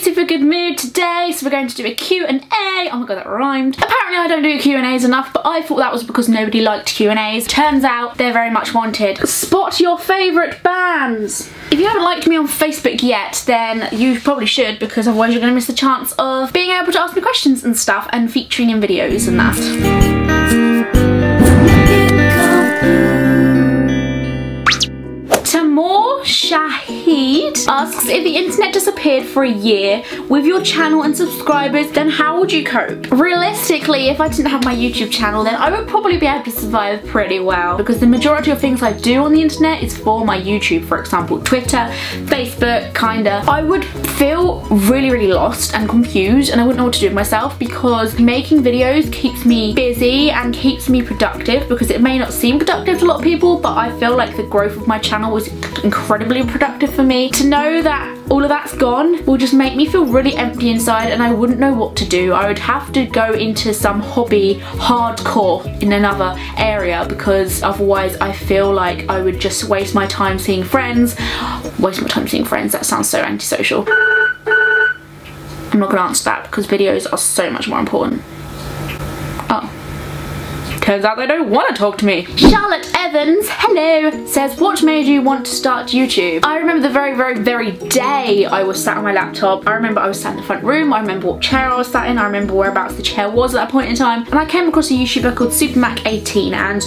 super good mood today, so we're going to do a Q&A. Oh my god, that rhymed. Apparently I don't do Q&As enough, but I thought that was because nobody liked Q&As. Turns out they're very much wanted. Spot your favourite bands. If you haven't liked me on Facebook yet, then you probably should, because otherwise you're going to miss the chance of being able to ask me questions and stuff and featuring in videos and that. Shahid asks, if the internet disappeared for a year with your channel and subscribers, then how would you cope? Realistically, if I didn't have my YouTube channel, then I would probably be able to survive pretty well, because the majority of things I do on the internet is for my YouTube. For example, Twitter, Facebook, kinda. I would feel really lost and confused, and I wouldn't know what to do with myself, because making videos keeps me busy and keeps me productive, because it may not seem productive to a lot of people, but I feel like the growth of my channel was incredibly productive for me. To know that all of that's gone will just make me feel really empty inside, and I wouldn't know what to do. I would have to go into some hobby hardcore in another area, because otherwise I feel like I would just waste my time seeing friends. Waste my time seeing friends, that sounds so antisocial. I'm not gonna answer that because videos are so much more important. Oh. Turns out they don't want to talk to me. Charlotte Evans, hello, says, what made you want to start YouTube? I remember the very day I was sat on my laptop. I remember I was sat in the front room. I remember what chair I was sat in. I remember whereabouts the chair was at that point in time. And I came across a YouTuber called SuperMac18, and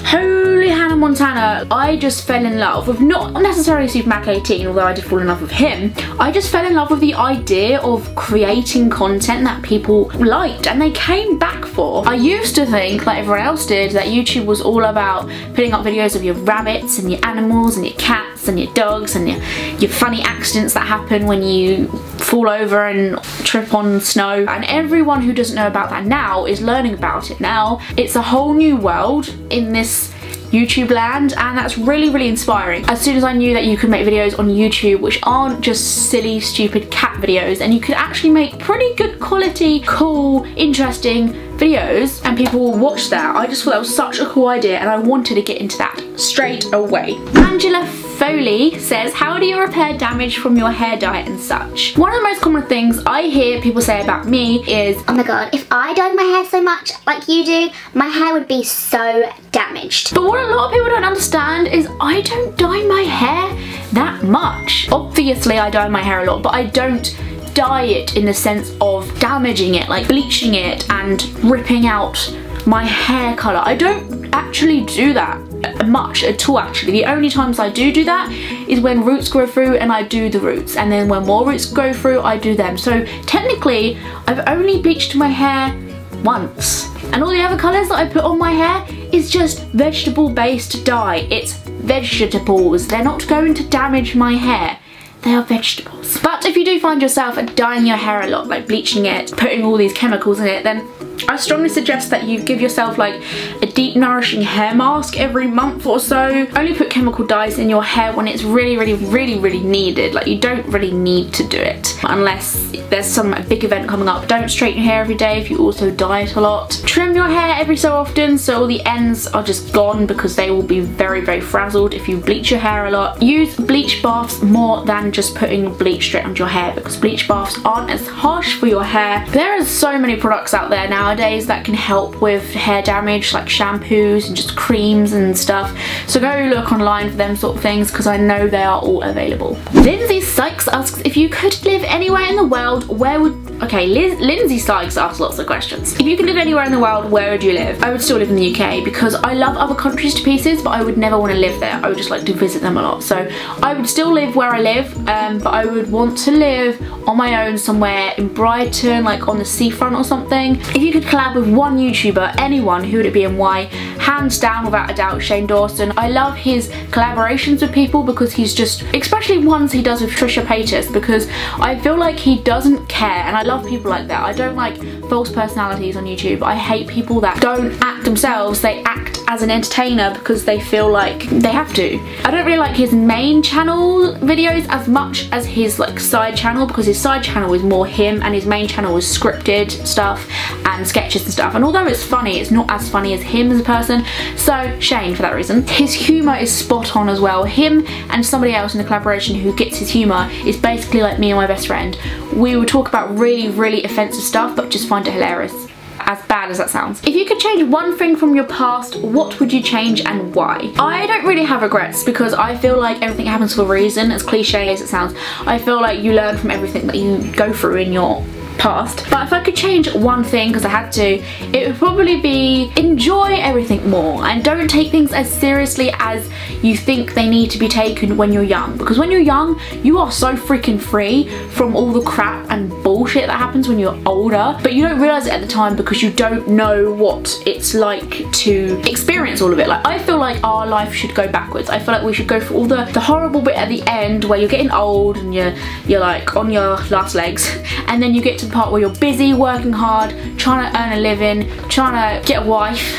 holy Hannah Montana, I just fell in love with, not necessarily SuperMac18, although I did fall in love with him. I just fell in love with the idea of creating content that people liked and they came back for. I used to think, like everyone else did, that YouTube was all about putting up videos of your rabbits and your animals and your cats and your dogs and your funny accidents that happen when you fall over and trip on snow. And everyone who doesn't know about that now is learning about it now. It's a whole new world in this YouTube land, and that's really inspiring. As soon as I knew that you could make videos on YouTube which aren't just silly stupid cat videos, and you could actually make pretty good quality, cool, interesting videos and people will watch that, I just thought that was such a cool idea, and I wanted to get into that straight away. Angela Foley says, how do you repair damage from your hair dye and such? One of the most common things I hear people say about me is, oh my god, if I dyed my hair so much like you do, my hair would be so damaged. But what a lot of people don't understand is I don't dye my hair that much. Obviously I dye my hair a lot, but I don't dye it in the sense of damaging it, like bleaching it and ripping out my hair colour. I don't actually do that much at all, actually. The only times I do that is when roots grow through and I do the roots, and then when more roots go through I do them. So technically I've only bleached my hair once, and all the other colours that I put on my hair is just vegetable based dye. It's vegetables, they're not going to damage my hair. They are vegetables. But if you do find yourself dyeing your hair a lot, like bleaching it, putting all these chemicals in it, then I strongly suggest that you give yourself like a deep nourishing hair mask every month or so. Only put chemical dyes in your hair when it's really needed. Like, you don't really need to do it unless there's some big event coming up. Don't straighten your hair every day if you also dye it a lot. Trim your hair every so often so all the ends are just gone, because they will be very frazzled if you bleach your hair a lot. Use bleach baths more than just putting bleach straight onto your hair, because bleach baths aren't as harsh for your hair. There are so many products out there nowadays that can help with hair damage, like shampoos and just creams and stuff, so go look online for them sort of things, because I know they are all available. Lindsay Sykes asks, if you could live anywhere in the world, where would... Okay, Lindsay Sykes asks lots of questions. If you could live anywhere in the world, where would you live? I would still live in the UK, because I love other countries to pieces, but I would never want to live there. I would just like to visit them a lot. So I would still live where I live, but I would want to live on my own somewhere in Brighton, like on the seafront or something. If you could collab with one YouTuber, anyone, who would it be and why? Hands down, without a doubt, Shane Dawson. I love his collaborations with people, because he's just, especially ones he does with Trisha Paytas, because I feel like he doesn't care, and I love people like that. I don't like false personalities on YouTube. I hate people that don't act themselves, they act as an entertainer because they feel like they have to. I don't really like his main channel videos as much as his like side channel, because his side channel is more him and his main channel is scripted stuff and sketches and stuff, and although it's funny, it's not as funny as him as a person, so shame for that reason. His humour is spot on as well. Him and somebody else in the collaboration who gets his humour is basically like me and my best friend. We will talk about really offensive stuff but just find it hilarious. As bad as that sounds. If you could change one thing from your past, what would you change and why? I don't really have regrets because I feel like everything happens for a reason, as cliche as it sounds. I feel like you learn from everything that you go through in your past. But if I could change one thing, because I had to, it would probably be enjoy everything more and don't take things as seriously as you think they need to be taken when you're young, because when you're young you are so freaking free from all the crap and bullshit that happens when you're older, but you don't realise it at the time because you don't know what it's like to experience all of it. Like, I feel like our life should go backwards. I feel like we should go for all the horrible bit at the end where you're getting old and you're like on your last legs, and then you get to the part where you're busy, working hard, trying to earn a living, trying to get a wife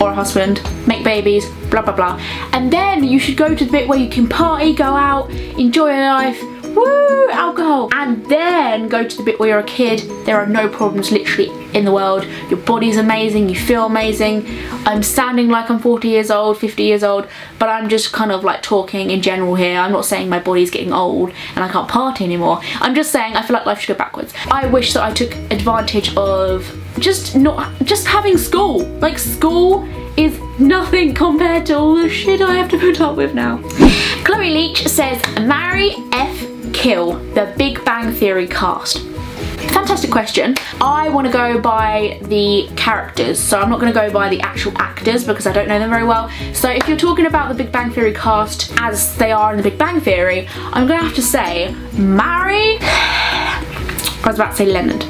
or a husband, make babies, blah blah blah, and then you should go to the bit where you can party, go out, enjoy your life, woo, alcohol, and then go to the bit where you're a kid. There are no problems literally in the world. Your body's amazing, you feel amazing. I'm sounding like I'm 40 years old, 50 years old, but I'm just kind of like talking in general here. I'm not saying my body's getting old and I can't party anymore. I'm just saying I feel like life should go backwards. I wish that I took advantage of just having school. Like, school is nothing compared to all the shit I have to put up with now. Chloe Leach says, marry, F, kill the Big Bang Theory cast. Fantastic question. I want to go by the characters, so I'm not going to go by the actual actors because I don't know them very well. So if you're talking about the Big Bang Theory cast as they are in the Big Bang Theory, I'm going to have to say marry... I was about to say Leonard.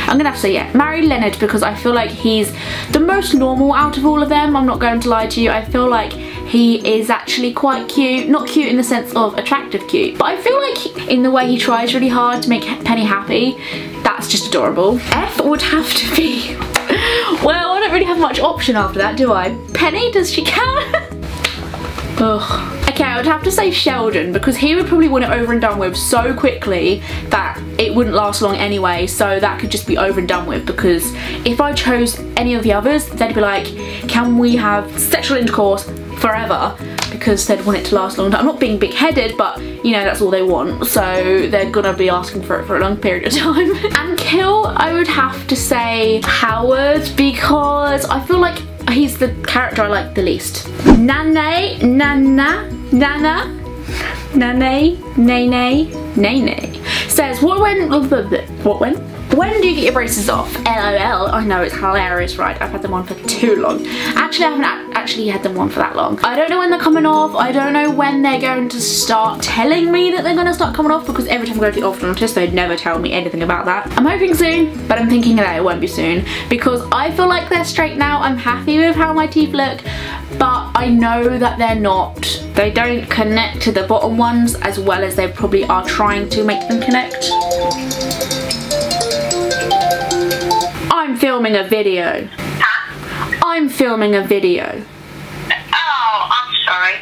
I'm gonna have to say, yeah, marry Leonard, because I feel like he's the most normal out of all of them. I'm not going to lie to you. I feel like he is actually quite cute. Not cute in the sense of attractive cute, but I feel like in the way he tries really hard to make Penny happy, that's just adorable. F would have to be, well, I don't really have much option after that, do I? Penny, does she count? Ugh. Okay, I would have to say Sheldon, because he would probably want it over and done with so quickly that it wouldn't last long anyway, so that could just be over and done with, because if I chose any of the others, they'd be like, can we have sexual intercourse forever? Because they'd want it to last a long time. I'm not being big-headed, but you know, that's all they want, so they're gonna be asking for it for a long period of time. And kill, I would have to say Howard, because I feel like he's the character I like the least. Nene says, when do you get your braces off? LOL. I know, it's hilarious, right? I've had them on for too long. Actually, I haven't actually had them on for that long. I don't know when they're coming off. I don't know when they're going to start telling me that they're going to start coming off, because every time I go to the orthodontist, they'd never tell me anything about that. I'm hoping soon, but I'm thinking that it won't be soon, because I feel like they're straight now. I'm happy with how my teeth look, but I know that they're not. They don't connect to the bottom ones as well as they probably are trying to make them connect. I'm filming a video. Huh? I'm filming a video. Oh, I'm sorry.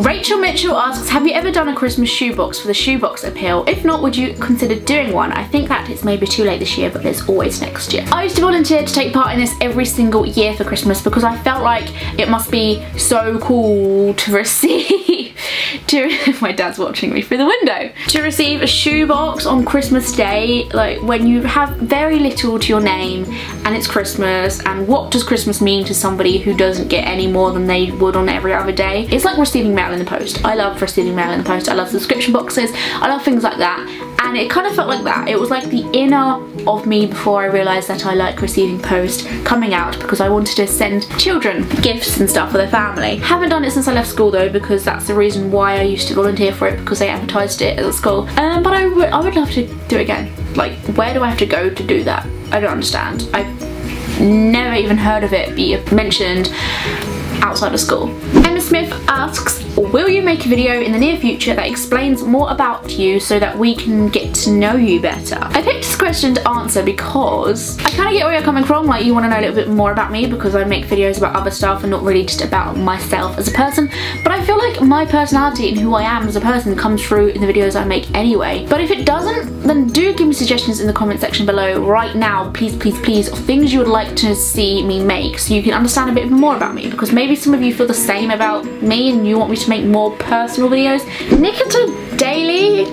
Rachel Mitchell asks, have you ever done a Christmas shoebox for the shoebox appeal? If not, would you consider doing one? I think that it's maybe too late this year, but there's always next year. I used to volunteer to take part in this every single year for Christmas because I felt like it must be so cool to receive my dad's watching me through the window. To receive a shoebox on Christmas Day, like when you have very little to your name and it's Christmas, and what does Christmas mean to somebody who doesn't get any more than they would on every other day? It's like receiving mail in the post. I love receiving mail in the post. I love subscription boxes. I love things like that. And it kind of felt like that. It was like the inner of me before I realised that I like receiving post coming out, because I wanted to send children gifts and stuff for their family. Haven't done it since I left school though, because that's the reason why I used to volunteer for it, because they advertised it at school. But I would love to do it again. Like, where do I have to go to do that? I don't understand. I've never even heard of it be mentioned outside of school. Emma Smith asks, Or will you make a video in the near future that explains more about you so that we can get to know you better? I picked this question to answer because I kind of get where you're coming from, like you want to know a little bit more about me because I make videos about other stuff and not really just about myself as a person, but I feel like my personality and who I am as a person comes through in the videos I make anyway. But if it doesn't, then do give me suggestions in the comment section below right now, please, please, of things you would like to see me make so you can understand a bit more about me, because maybe some of you feel the same about me and you want me to make more personal videos. Nikita Daily,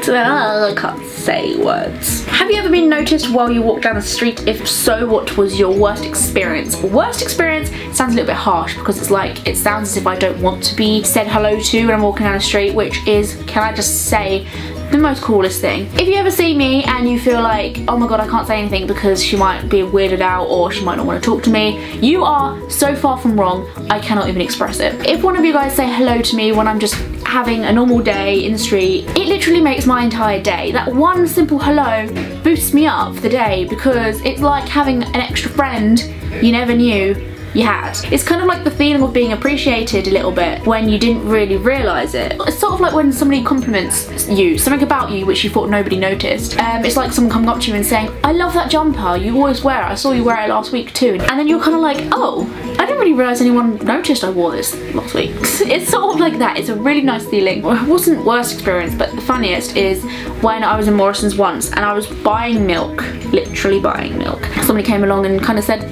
I can't say words. Have you ever been noticed while you walk down the street? If so, what was your worst experience? Worst experience sounds a little bit harsh because it's like, it sounds as if I don't want to be said hello to when I'm walking down the street, which is, can I just say, the most coolest thing. If you ever see me and you feel like, oh my god, I can't say anything because she might be weirded out or she might not want to talk to me, you are so far from wrong, I cannot even express it. If one of you guys say hello to me when I'm just having a normal day in the street, it literally makes my entire day. That one simple hello boosts me up for the day because it's like having an extra friend you never knew you had. It's kind of like the feeling of being appreciated a little bit when you didn't really realise it. It's sort of like when somebody compliments you, something about you which you thought nobody noticed. It's like someone coming up to you and saying, I love that jumper, you always wear it, I saw you wear it last week too. And then you're kind of like, oh, I didn't really realise anyone noticed I wore this last week. It's sort of like that. It's a really nice feeling. Well, it wasn't worst experience, but the funniest is when I was in Morrison's once and I was buying milk, literally buying milk. Somebody came along and kind of said,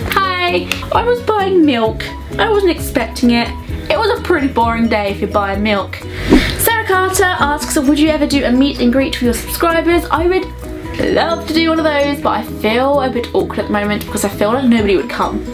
hi, I was buying milk. I wasn't expecting it. It was a pretty boring day if you're buying milk. Sarah Carter asks, would you ever do a meet and greet for your subscribers? I would love to do one of those, but I feel a bit awkward at the moment because I feel like nobody would come.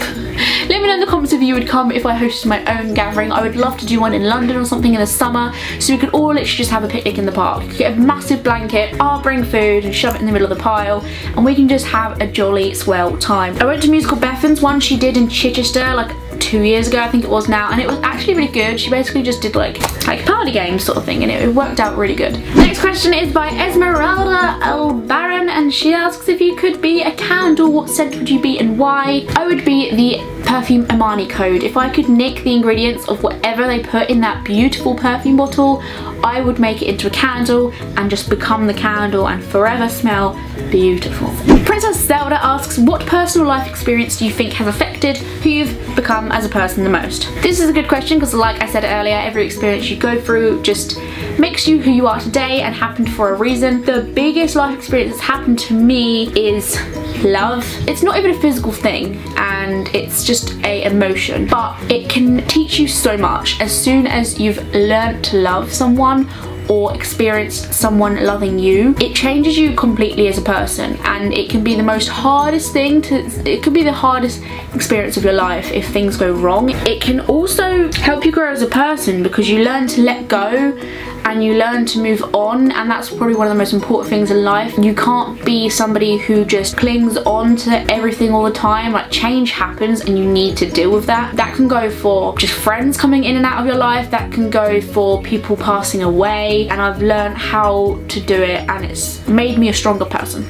Let me know in the comments if you would come if I hosted my own gathering. I would love to do one in London or something in the summer so we could all literally just have a picnic in the park. Get a massive blanket, I'll bring food and shove it in the middle of the pile and we can just have a jolly swell time. I went to Musical Bethan's one she did in Chichester like 2 years ago I think it was now, and it was actually really good. She basically just did like party games sort of thing and it worked out really good. Next question is by Esmeralda Albaran and she asks, if you could be a candle, what scent would you be and why? I would be the perfume Amani Code. If I could nick the ingredients of whatever they put in that beautiful perfume bottle, I would make it into a candle and just become the candle and forever smell beautiful. Princess Zelda asks, what personal life experience do you think has affected who you've become as a person the most? This is a good question because like I said earlier, every experience you go through just makes you who you are today and happened for a reason. The biggest life experience that's happened to me is love. It's not even a physical thing and it's just a emotion, but it can teach you so much. As soon as you've learned to love someone or experienced someone loving you, it changes you completely as a person, and it can be the most hardest thing to, it could be the hardest experience of your life if things go wrong. It can also help you grow as a person because you learn to let go and you learn to move on, and that's probably one of the most important things in life. You can't be somebody who just clings on to everything all the time. Like, change happens and you need to deal with that. That can go for just friends coming in and out of your life, that can go for people passing away, and I've learned how to do it and it's made me a stronger person.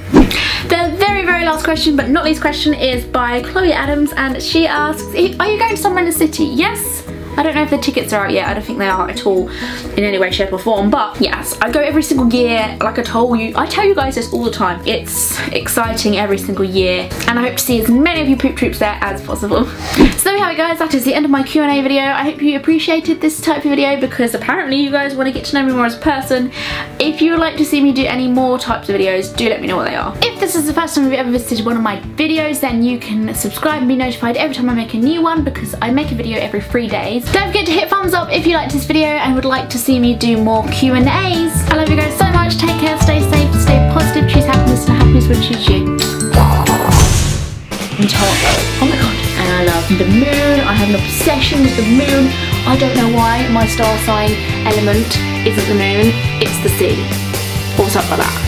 The very last question, but not least question, is by Chloe Adams and she asks, are you going to somewhere in the city? Yes. I don't know if the tickets are out yet. I don't think they are at all in any way, shape or form, but yes, I go every single year. Like I tell you guys this all the time. It's exciting every single year and I hope to see as many of you poop troops there as possible. So there we have it guys, that is the end of my Q&A video. I hope you appreciated this type of video because apparently you guys want to get to know me more as a person. If you would like to see me do any more types of videos, do let me know what they are. If this is the first time you've ever visited one of my videos, then you can subscribe and be notified every time I make a new one because I make a video every 3 days. Don't forget to hit thumbs up if you liked this video and would like to see me do more Q&As. I love you guys so much. Take care, stay safe, stay positive, choose happiness, and happiness will choose you. And hot. Oh my god. And I love the moon. I have an obsession with the moon. I don't know why my star sign element isn't the moon, it's the sea. Or something like that.